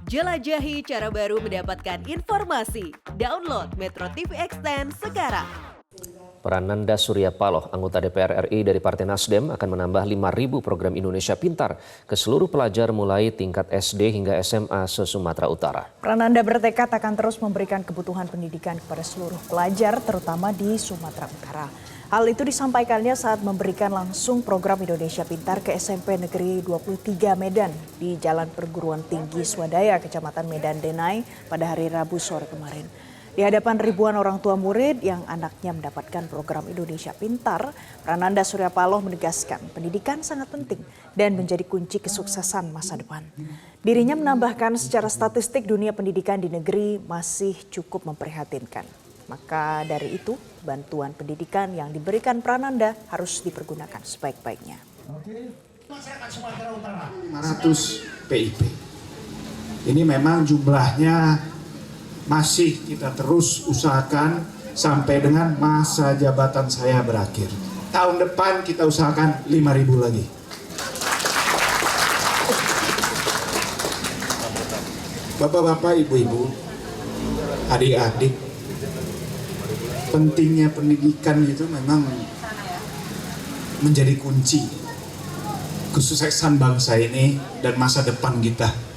Jelajahi cara baru mendapatkan informasi. Download Metro TV Extend sekarang. Prananda Surya Paloh, anggota DPR RI dari Partai Nasdem, akan menambah 5.000 program Indonesia Pintar ke seluruh pelajar mulai tingkat SD hingga SMA se-Sumatera Utara. Prananda bertekad akan terus memberikan kebutuhan pendidikan kepada seluruh pelajar, terutama di Sumatera Utara. Hal itu disampaikannya saat memberikan langsung program Indonesia Pintar ke SMP Negeri 23 Medan di Jalan Perguruan Tinggi Swadaya, Kecamatan Medan Denai pada hari Rabu sore kemarin. Di hadapan ribuan orang tua murid yang anaknya mendapatkan program Indonesia Pintar, Prananda Surya Paloh menegaskan pendidikan sangat penting dan menjadi kunci kesuksesan masa depan. Dirinya menambahkan secara statistik dunia pendidikan di negeri masih cukup memprihatinkan. Maka dari itu, bantuan pendidikan yang diberikan Prananda harus dipergunakan sebaik-baiknya. Masyarakat Sumatera Utara 500 PIP. Ini memang jumlahnya masih kita terus usahakan sampai dengan masa jabatan saya berakhir. Tahun depan kita usahakan 5.000 lagi. Bapak-bapak, ibu-ibu, adik-adik, pentingnya pendidikan itu memang menjadi kunci kesuksesan bangsa ini dan masa depan kita.